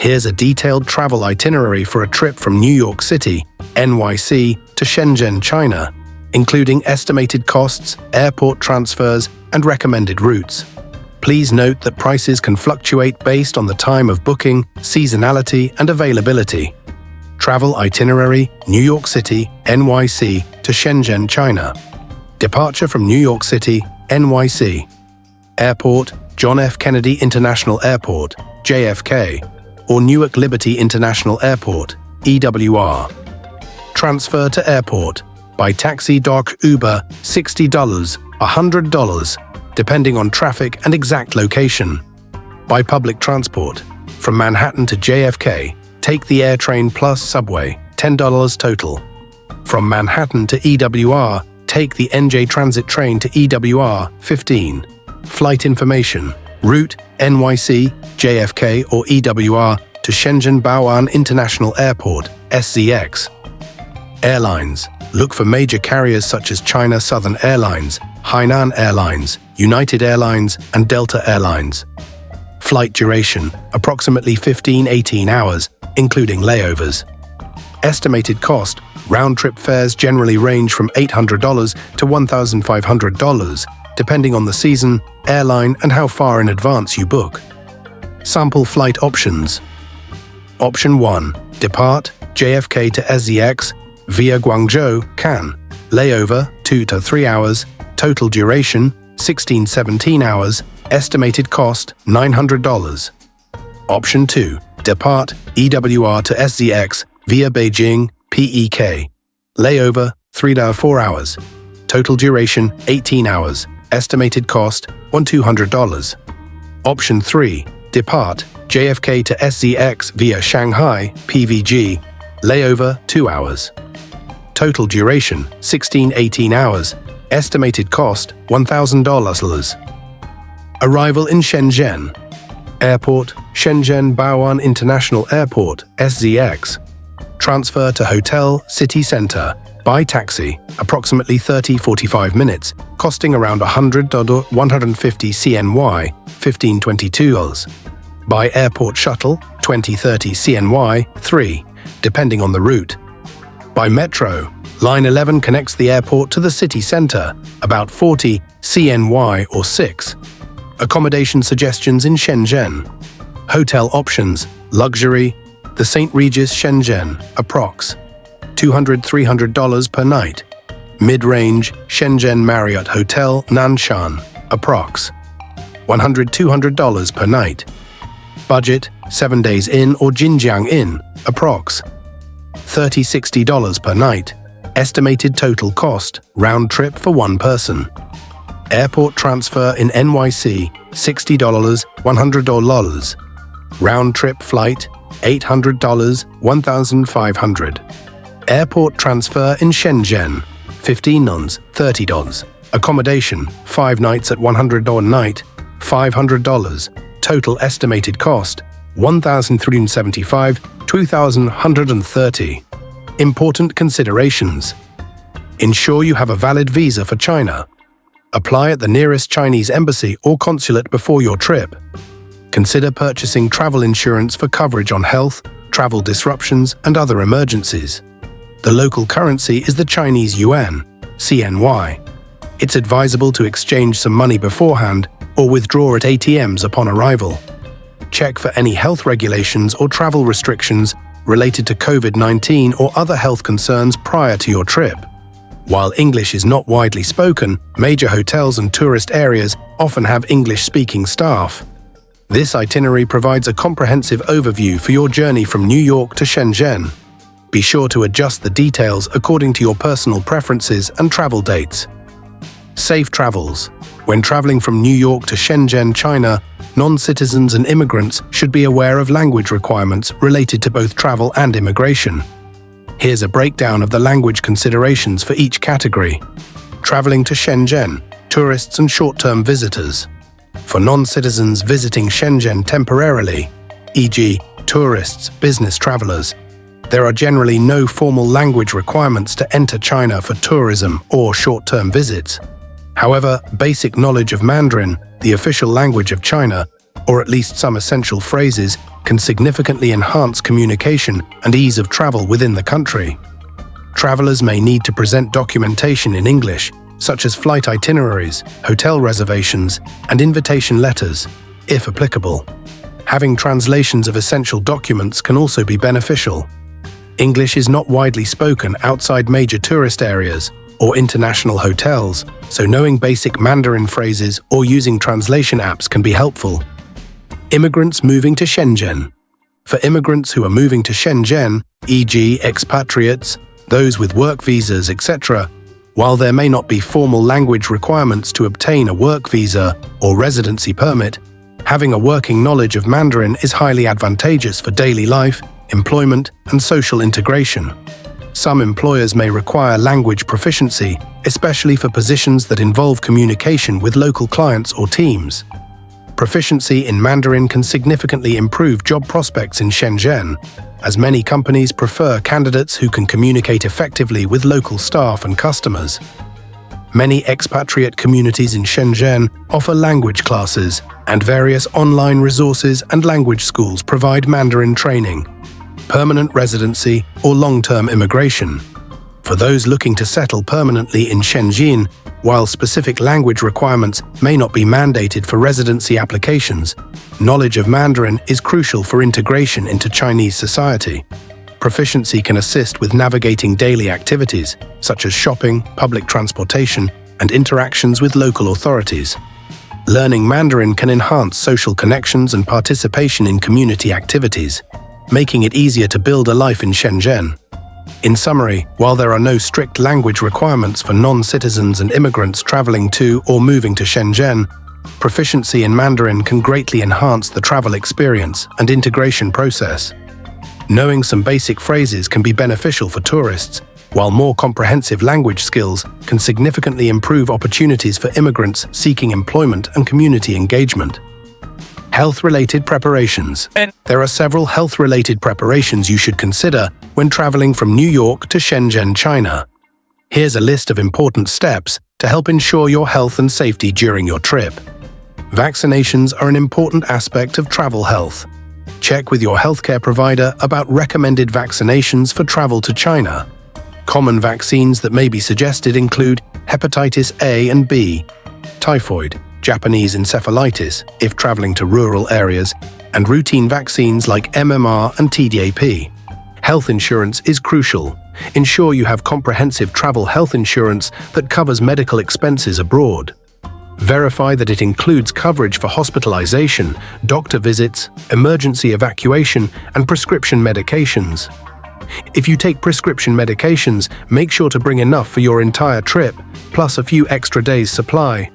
Here's a detailed travel itinerary for a trip from New York City, NYC, to Shenzhen, China, including estimated costs, airport transfers, and recommended routes. Please note that prices can fluctuate based on the time of booking, seasonality, and availability. Travel itinerary: New York City, NYC, to Shenzhen, China. Departure from New York City, NYC. Airport: John F. Kennedy International Airport, JFK, or Newark Liberty International Airport, EWR. Transfer to airport: by taxi, dock, Uber, $60, $100, depending on traffic and exact location. By public transport: from Manhattan to JFK, take the AirTrain plus subway, $10 total. From Manhattan to EWR, take the NJ Transit train to EWR, $15. Flight information: route, NYC, JFK or EWR to Shenzhen Bao'an International Airport, SZX. Airlines: look for major carriers such as China Southern Airlines, Hainan Airlines, United Airlines, and Delta Airlines. Flight duration: approximately 15–18 hours, including layovers. Estimated cost: round-trip fares generally range from $800 to $1,500, depending on the season, airline, and how far in advance you book. Sample flight options. Option 1. Depart, JFK to SZX, via Guangzhou, Cannes. Layover, 2 to 3 hours. Total duration, 16–17 hours. Estimated cost, $900. Option 2. Depart, EWR to SZX, via Beijing, PEK. Layover, 3 to 4 hours. Total duration, 18 hours. Estimated cost, $1,200. Option 3. Depart, JFK to SZX via Shanghai, PVG. Layover, 2 hours. Total duration, 16–18 hours. Estimated cost, $1,000. Arrival in Shenzhen. Airport: Shenzhen Bao'an International Airport, SZX. Transfer to hotel, city center. By taxi, approximately 30–45 minutes, costing around $100 to 150 CNY, $15–22. By airport shuttle, 20–30 CNY, 3, depending on the route. By metro, Line 11 connects the airport to the city center, about 40 CNY or 6. Accommodation suggestions in Shenzhen. Hotel options: luxury, the St. Regis Shenzhen, approx. $200–300 per night. Mid-range, Shenzhen Marriott Hotel, Nanshan, approx. $100–200 per night. Budget, 7 days inn or Jinjiang Inn, approx. $30–60 per night. Estimated total cost, round trip for one person. Airport transfer in NYC, $60, $100. Round trip flight, $800, $1,500. Airport transfer in Shenzhen, $15, $30. Accommodation, 5 nights at $100 night, $500. Total estimated cost, $1,375, $2,130. Important considerations. Ensure you have a valid visa for China. Apply at the nearest Chinese embassy or consulate before your trip. Consider purchasing travel insurance for coverage on health, travel disruptions, and other emergencies. The local currency is the Chinese yuan, CNY. It's advisable to exchange some money beforehand or withdraw at ATMs upon arrival. Check for any health regulations or travel restrictions related to COVID-19 or other health concerns prior to your trip. While English is not widely spoken, major hotels and tourist areas often have English-speaking staff. This itinerary provides a comprehensive overview for your journey from New York to Shenzhen. Be sure to adjust the details according to your personal preferences and travel dates. Safe travels. When traveling from New York to Shenzhen, China, non-citizens and immigrants should be aware of language requirements related to both travel and immigration. Here's a breakdown of the language considerations for each category. Traveling to Shenzhen, tourists and short-term visitors. For non-citizens visiting Shenzhen temporarily, e.g., tourists, business travelers, there are generally no formal language requirements to enter China for tourism or short-term visits. However, basic knowledge of Mandarin, the official language of China, or at least some essential phrases, can significantly enhance communication and ease of travel within the country. Travelers may need to present documentation in English, such as flight itineraries, hotel reservations, and invitation letters, if applicable. Having translations of essential documents can also be beneficial. English is not widely spoken outside major tourist areas or international hotels, so knowing basic Mandarin phrases or using translation apps can be helpful. Immigrants moving to Shenzhen. For immigrants who are moving to Shenzhen, e.g. expatriates, those with work visas, etc., while there may not be formal language requirements to obtain a work visa or residency permit, having a working knowledge of Mandarin is highly advantageous for daily life, employment, and social integration. Some employers may require language proficiency, especially for positions that involve communication with local clients or teams. Proficiency in Mandarin can significantly improve job prospects in Shenzhen, as many companies prefer candidates who can communicate effectively with local staff and customers. Many expatriate communities in Shenzhen offer language classes, and various online resources and language schools provide Mandarin training, permanent residency, or long-term immigration. For those looking to settle permanently in Shenzhen, while specific language requirements may not be mandated for residency applications, knowledge of Mandarin is crucial for integration into Chinese society. Proficiency can assist with navigating daily activities, such as shopping, public transportation, and interactions with local authorities. Learning Mandarin can enhance social connections and participation in community activities, making it easier to build a life in Shenzhen. In summary, while there are no strict language requirements for non-citizens and immigrants traveling to or moving to Shenzhen, proficiency in Mandarin can greatly enhance the travel experience and integration process. Knowing some basic phrases can be beneficial for tourists, while more comprehensive language skills can significantly improve opportunities for immigrants seeking employment and community engagement. Health-related preparations. There are several health-related preparations you should consider when traveling from New York to Shenzhen, China. Here's a list of important steps to help ensure your health and safety during your trip. Vaccinations are an important aspect of travel health. Check with your healthcare provider about recommended vaccinations for travel to China. Common vaccines that may be suggested include hepatitis A and B, typhoid, Japanese encephalitis if traveling to rural areas, and routine vaccines like MMR and TDAP. Health insurance is crucial. Ensure you have comprehensive travel health insurance that covers medical expenses abroad. Verify that it includes coverage for hospitalization, doctor visits, emergency evacuation, and prescription medications. If you take prescription medications, make sure to bring enough for your entire trip, plus a few extra days' supply.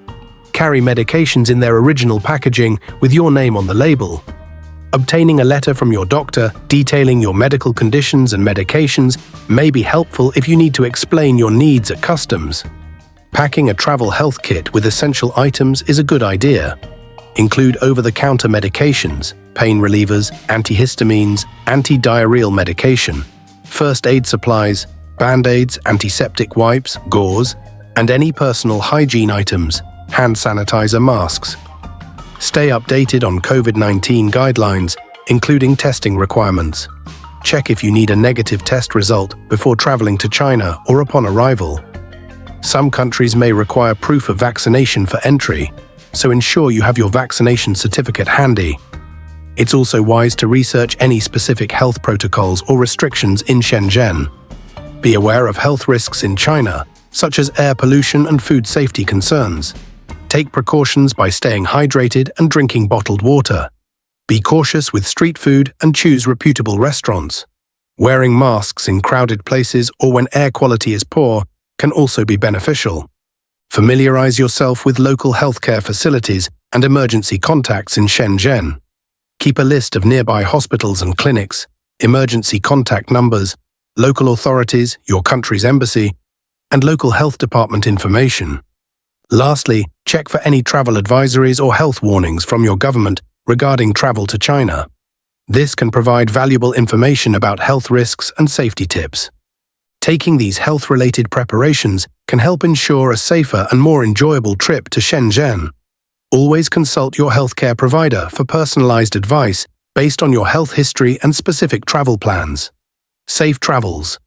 Carry medications in their original packaging with your name on the label. Obtaining a letter from your doctor detailing your medical conditions and medications may be helpful if you need to explain your needs at customs. Packing a travel health kit with essential items is a good idea. Include over-the-counter medications, pain relievers, antihistamines, anti-diarrheal medication, first aid supplies, band-aids, antiseptic wipes, gauze, and any personal hygiene items, hand sanitizer, masks. Stay updated on COVID-19 guidelines, including testing requirements. Check if you need a negative test result before traveling to China or upon arrival. Some countries may require proof of vaccination for entry, so ensure you have your vaccination certificate handy. It's also wise to research any specific health protocols or restrictions in Shenzhen. Be aware of health risks in China, such as air pollution and food safety concerns. Take precautions by staying hydrated and drinking bottled water. Be cautious with street food and choose reputable restaurants. Wearing masks in crowded places or when air quality is poor can also be beneficial. Familiarize yourself with local healthcare facilities and emergency contacts in Shenzhen. Keep a list of nearby hospitals and clinics, emergency contact numbers, local authorities, your country's embassy, and local health department information. Lastly, check for any travel advisories or health warnings from your government regarding travel to China. This can provide valuable information about health risks and safety tips. Taking these health-related preparations can help ensure a safer and more enjoyable trip to Shenzhen. Always consult your healthcare provider for personalized advice based on your health history and specific travel plans. Safe travels.